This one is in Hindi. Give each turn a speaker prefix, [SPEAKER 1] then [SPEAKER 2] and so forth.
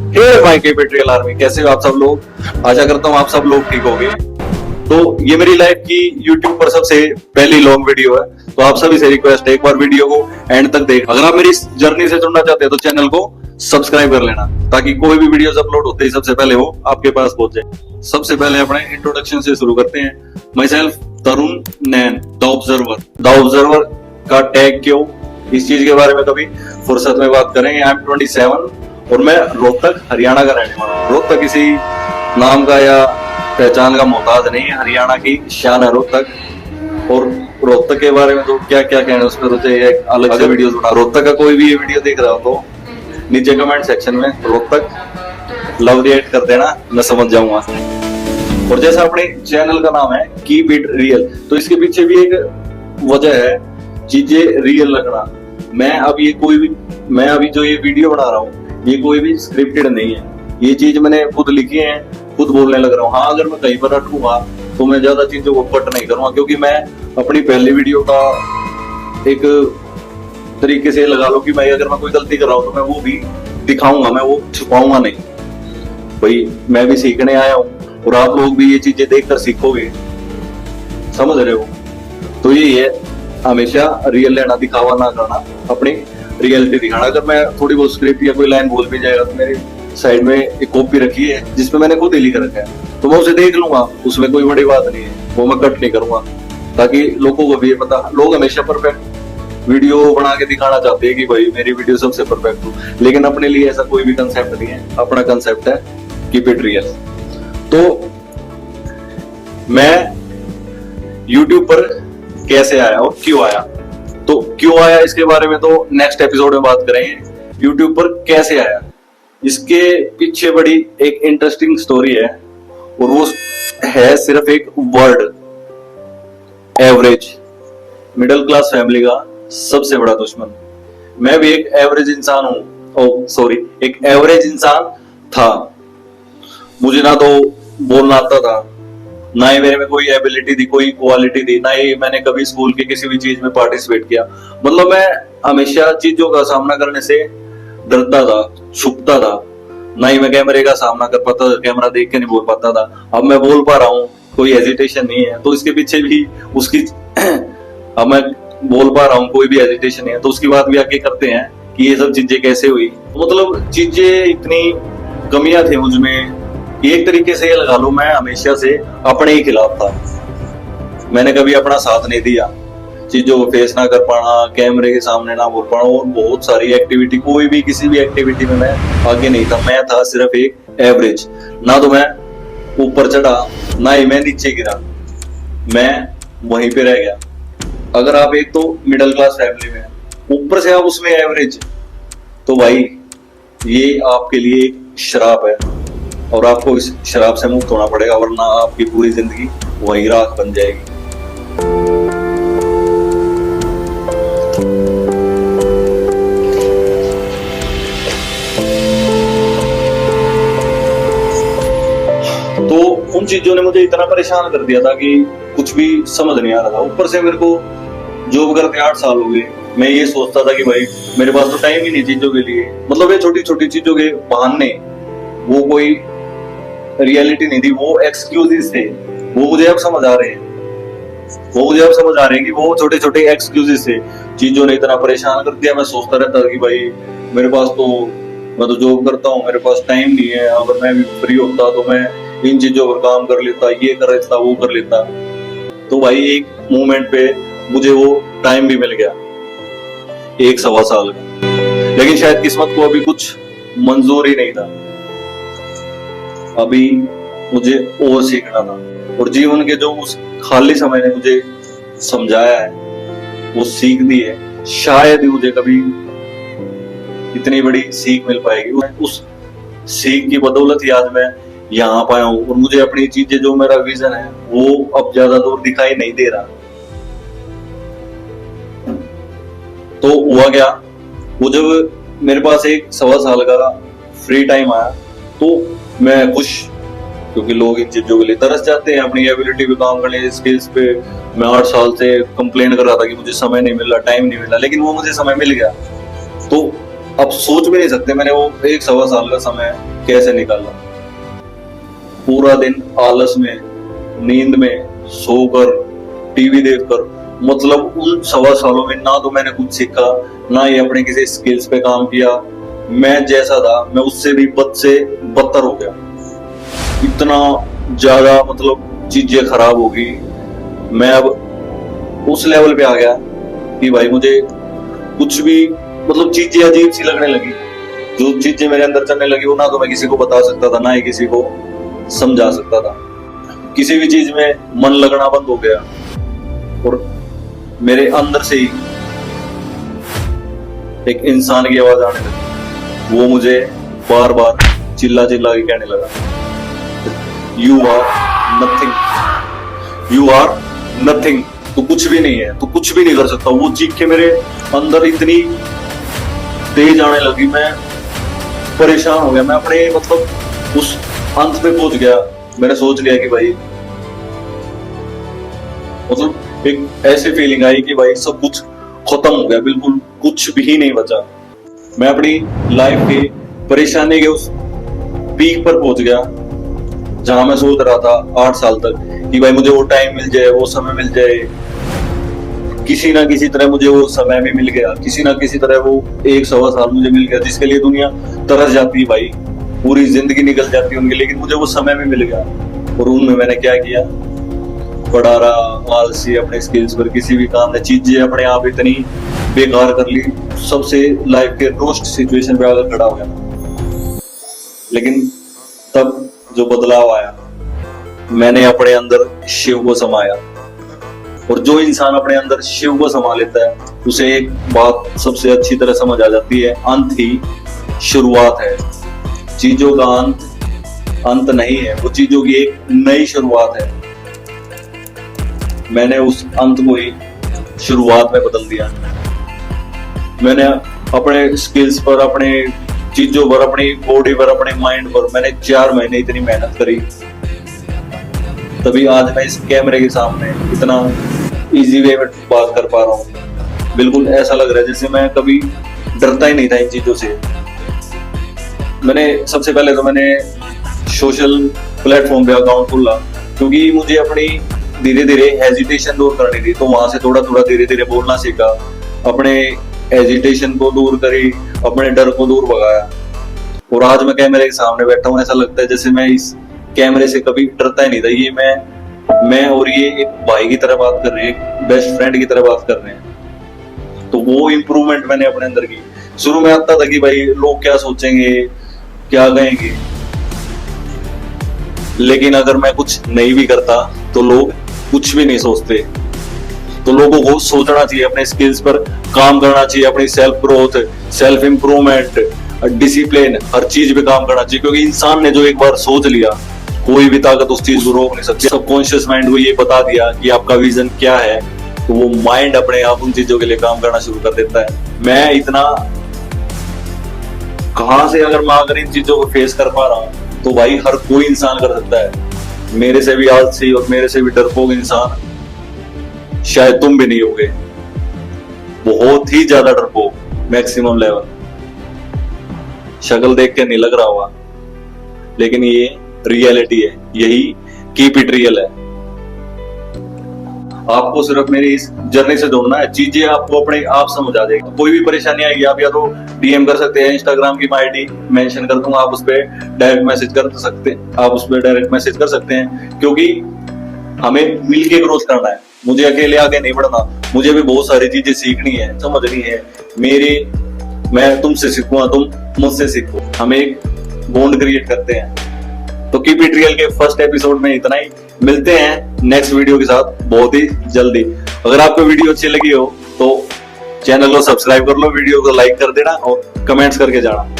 [SPEAKER 1] हे माय के पेट्रियल आर्मी, कैसे हो आप सब लोग। आशा करता हूँ आप सब लोग ठीक होंगे। तो ये मेरी लाइफ की यूट्यूब पर सबसे पहली लॉन्ग वीडियो है, तो आप सभी से रिक्वेस्ट है एक बार वीडियो को एंड तक देख। अगर आप मेरी इस जर्नी से जुड़ना चाहते हैं तो चैनल को सब्सक्राइब कर लेना, ताकि कोई भी वीडियोस अपलोड होते ही सबसे पहले वो आपके पास पहुंच जाए। सबसे पहले अपने इंट्रोडक्शन से शुरू करते हैं। Myself Tarun Nain, the observer. The observer का टैग क्यों, इस चीज के बारे में कभी फुर्सत में बात करेंगे। आई एम 27 और मैं रोहतक हरियाणा का रहने वाला हूँ। रोहतक किसी नाम का या पहचान का मोहताज नहीं है, हरियाणा की शान है रोहतक। और रोहतक के बारे में तो क्या क्या कहना है, उस पर तो चाहिए एक अलग से वीडियो बना। रोहतक का कोई भी ये वीडियो देख रहा हो तो नीचे कमेंट सेक्शन में रोहतक लव रिएक्ट कर देना, मैं समझ जाऊंगा। और जैसा अपने चैनल का नाम है कीप इट रियल, तो इसके पीछे भी एक वजह है, चीजें रियल रखना। मैं अभी जो ये वीडियो बना रहा हूँ ये कोई भी स्क्रिप्टेड नहीं है, ये चीज मैंने खुद लिखी है, खुद बोलने लग रहा हूँ। हाँ, अगर मैं कहीं पर अटकूंगा तो मैं ज्यादा चीजों को कट नहीं करूंगा, क्योंकि मैं अपनी पहली वीडियो का एक तरीके से लगा लो कि भाई अगर मैं कोई गलती कर रहा हूँ तो मैं वो भी दिखाऊंगा, मैं वो छुपाऊंगा नहीं। भाई मैं भी सीखने आया हूँ और आप लोग भी ये चीजें देखकर सीखोगे, समझ रहे हो। तो यही है, हमेशा रियल लेना, दिखावा ना करना, अपनी रियलिटी दिखाना। अगर मैं थोड़ी बहुत स्क्रिप्ट या कोई लाइन बोल भी जाएगा तो मेरे साइड में एक कॉपी रखी है जिसमें मैंने खुद ही लिख रखा है, तो मैं उसे देख लूंगा, उसमें कोई बड़ी बात नहीं है, वो मैं कट नहीं करूंगा, ताकि लोगों को भी ये पता। लोग हमेशा परफेक्ट वीडियो बना के दिखाना चाहते हैं कि भाई मेरी वीडियो सबसे परफेक्ट हो, लेकिन अपने लिए ऐसा कोई भी कंसेप्ट नहीं है। अपना कंसेप्ट है कीप इट रियल। तो मैं यूट्यूब पर कैसे आया और क्यों आया, तो क्यों आया इसके बारे में तो नेक्स्ट एपिसोड में बात करेंगे। यूट्यूब पर कैसे आया, इसके पीछे बड़ी एक इंटरेस्टिंग स्टोरी है, और वो है सिर्फ एक word, average. Middle class family का सबसे बड़ा दुश्मन। मैं भी एक एवरेज इंसान हूं, एक एवरेज इंसान था। मुझे ना तो बोलना आता था, ना ही मेरे में कोई एबिलिटी थी, कोई क्वालिटी थी, ना ही मैंने कभी स्कूल की किसी भी चीज में पार्टिसिपेट किया। मतलब मैं हमेशा चीजों का सामना करने से डरता था, छुपता था, ना ही मैं कैमरे का सामना कर पाता था, कैमरा देख के नहीं बोल पाता था। अब मैं बोल पा रहा हूँ, कोई हेजिटेशन नहीं है, तो इसके पीछे भी उसकी अब मैं बोल पा रहा हूँ, कोई भी हेजिटेशन नहीं है, तो उसकी बात भी आगे करते हैं कि ये सब चीजें कैसे हुई। मतलब चीजें इतनी कमियां थी मुझमें, एक तरीके से ये लगा लो मैं हमेशा से अपने ही खिलाफ था। मैंने कभी अपना साथ नहीं दिया, चीजों को फेस ना कर पाना, कैमरे के सामने ना बोल पाना, और बहुत सारी एक्टिविटी, कोई भी किसी भी एक्टिविटी में मैं आगे नहीं था। मैं था सिर्फ एक एवरेज, ना तो मैं ऊपर चढ़ा ना ही मैं नीचे गिरा, मैं वहीं पे रह गया। अगर आप एक तो मिडिल क्लास फैमिली में ऊपर से आप उसमें एवरेज, तो भाई ये आपके लिए एक श्राप है, और आपको इस शराब से मुक्त होना पड़ेगा, वरना आपकी पूरी जिंदगी वही राख बन जाएगी। तो उन चीजों ने मुझे इतना परेशान कर दिया था कि कुछ भी समझ नहीं आ रहा था। ऊपर से मेरे को जॉब करते 8 साल हो गए, मैं ये सोचता था कि भाई मेरे पास तो टाइम ही नहीं चीजों के लिए। मतलब ये छोटी छोटी चीजों के बहाने, वो कोई रियलिटी नहीं थी, वो एक्सक्यूजेस थे। वो मुझे अब समझ आ रहे हैं कि वो छोटे छोटे एक्सक्यूजेस थे। चीजों ने इतना परेशान कर दिया, मैं सोचता रहता कि भाई मेरे पास तो, मैं तो जॉब करता हूँ, मेरे पास टाइम नहीं है। अगर मैं भी फ्री होता तो मैं इन चीजों पर काम कर लेता, ये कर लेता, वो कर लेता। तो भाई एक मोमेंट पे मुझे वो टाइम भी मिल गया, 1-1.25 साल का, लेकिन शायद किस्मत को अभी कुछ मंजूर ही नहीं था। अभी मुझे और सीखना था, और जीवन के जो उस खाली समय ने मुझे समझाया है, वो सीख दी है, शायद ही मुझे कभी इतनी बड़ी सीख मिल पाएगी। उस सीख की बदौलत ही आज मैं यहाँ पाया हूँ, और मुझे अपनी चीजें, जो मेरा विजन है, वो अब ज्यादा दूर दिखाई नहीं दे रहा। तो हुआ क्या, वो जब मेरे पास 1-1.25 साल का फ्री टाइम आया तो मैं खुश, क्योंकि लोग इन चीजों के लिए तरस जाते हैं, अपनी एबिलिटी पे काम करने, स्किल्स पे। मैं 8 साल से कंप्लेन कर रहा था कि मुझे समय नहीं मिल रहा, टाइम नहीं मिला, लेकिन वो मुझे समय मिल गया। तो अब सोच भी नहीं सकते, मैंने वो 1-1.25 साल का समय कैसे निकालना। पूरा दिन आलस में, नींद में, सोकर, टीवी देखकर, मतलब उन 1.25 सालों में ना तो मैंने कुछ सीखा, ना ही अपने किसी स्किल्स पे काम किया। मैं जैसा था मैं उससे भी बद से बदतर हो गया। इतना ज्यादा मतलब चीजें खराब हो गई। मैं अब उस लेवल पे आ गया कि भाई मुझे कुछ भी मतलब चीजें अजीब सी लगने लगी। जो चीजें मेरे अंदर चलने लगी वो ना तो मैं किसी को बता सकता था, ना ही किसी को समझा सकता था। किसी भी चीज में मन लगना बंद हो गया और मेरे अंदर से ही एक इंसान की आवाज आने लगी। वो मुझे बार बार चिल्ला चिल्ला के कहने लगा, you are nothing, you are nothing, तू कुछ भी नहीं है, तू कुछ भी नहीं कर सकता। वो चीख के मेरे अंदर इतनी तेज आने लगी, मैं परेशान हो गया। मैं अपने मतलब उस अंत पे पहुंच गया। मैंने सोच लिया कि भाई मतलब एक ऐसी फीलिंग आई कि भाई सब कुछ खत्म हो गया, बिल्कुल कुछ भी नहीं बचा। मैं अपनी लाइफ की परेशानी के उस पीक पर पहुंच गया जहां मैं सोच रहा था 8 साल तक कि भाई मुझे वो टाइम मिल जाए, वो समय मिल जाए। किसी ना किसी तरह मुझे वो समय भी मिल गया, किसी ना किसी तरह वो 1.25 साल मुझे मिल गया जिसके लिए दुनिया तरस जाती है भाई, पूरी जिंदगी निकल जाती है उनके, लेकिन मुझे वो समय भी मिल गया। और उनमें मैंने क्या किया, पढ़ा रहा आलसी अपने स्किल्स पर, किसी भी काम में चीजें अपने आप इतनी बेकार कर ली, सबसे लाइफ के रोस्ट सिचुएशन पे आकर खड़ा हो गया। लेकिन तब जो बदलाव आया, मैंने अपने अंदर शिव को समाया। और जो इंसान अपने अंदर शिव को समा लेता है उसे एक बात सबसे अच्छी तरह समझ आ जाती है, अंत ही शुरुआत है। चीजों का अंत नहीं है, वो चीजों की एक नई शुरुआत है। मैंने उस अंत को ही शुरुआत में बदल दिया। मैंने अपने स्किल्स पर, अपने चीजों पर, अपनी बॉडी पर, अपने माइंड पर मैंने 4 महीने इतनी मेहनत करी, तभी आज मैं इस कैमरे के सामने इतना इजी वे में बात कर पा रहा हूँ। बिल्कुल ऐसा लग रहा है जैसे मैं कभी डरता ही नहीं था इन चीजों से। मैंने सबसे पहले तो मैंने सोशल प्लेटफॉर्म पे अकाउंट खोला क्योंकि मुझे अपनी धीरे धीरे हेजिटेशन दूर करनी थी। तो वहां से थोड़ा थोड़ा धीरे धीरे बोलना सीखा, अपने हेजिटेशन को दूर करी, अपने डर को दूर भगाया। और आज मैं कैमरे के सामने बैठा हूँ, ऐसा लगता है जैसे मैं इस कैमरे से कभी डरता ही नहीं था। ये मैं और ये एक भाई की तरह बात कर रहे हैं, एक बेस्ट फ्रेंड की तरह बात कर रहे हैं। तो वो इम्प्रूवमेंट मैंने अपने अंदर की। शुरू में आता था कि भाई लोग क्या सोचेंगे, क्या कहेंगे, लेकिन अगर मैं कुछ नहीं भी करता तो लोग कुछ भी नहीं सोचते। तो लोगों को सोचना चाहिए, अपने स्किल्स पर काम करना चाहिए, अपनी self growth, self improvement, discipline, हर चीज पे काम करना चाहिए। क्योंकि इंसान ने जो एक बार सोच लिया, कोई भी ताकत उस चीज को रोक नहीं सकती। सबकॉन्शियस माइंड को ये बता दिया कि आपका विजन क्या है, तो वो माइंड अपने आप उन चीजों के लिए काम करना शुरू कर देता है। मैं इतना कहां से अगर इन चीजों को फेस कर पा रहा हूं तो भाई हर कोई इंसान कर सकता है। मेरे से भी आलसी और मेरे से भी डरपोक इंसान शायद तुम भी नहीं होगे, बहुत ही ज्यादा डरपोक, मैक्सिमम लेवल। शक्ल देख के नहीं लग रहा होगा, लेकिन ये रियलिटी है, यही कीप इट रियल है। आपको सिर्फ मेरी इस जर्नी से जोड़ना है, चीजें आपको अपने आप समझ आ जाएगी। कोई भी परेशानी आएगी आप या तो डीएम कर सकते हैं, इंस्टाग्राम की मैं आईडी मेंशन कर दूंगा, आप उस पर डायरेक्ट मैसेज कर सकते हैं, क्योंकि हमें मिलके ग्रोथ करना है। मुझे अकेले आगे नहीं बढ़ना, मुझे भी बहुत सारी चीजें सीखनी है, समझनी है। मैं तुमसे सीखूंगा, तुम मुझसे सीखो, हम एक बॉन्ड क्रिएट करते हैं। तो कीप इट रियल के फर्स्ट एपिसोड में इतना ही। मिलते हैं नेक्स्ट वीडियो के साथ बहुत ही जल्दी। अगर आपको वीडियो अच्छी लगी हो तो चैनल को सब्सक्राइब कर लो, वीडियो को लाइक कर देना और कमेंट्स करके जाना।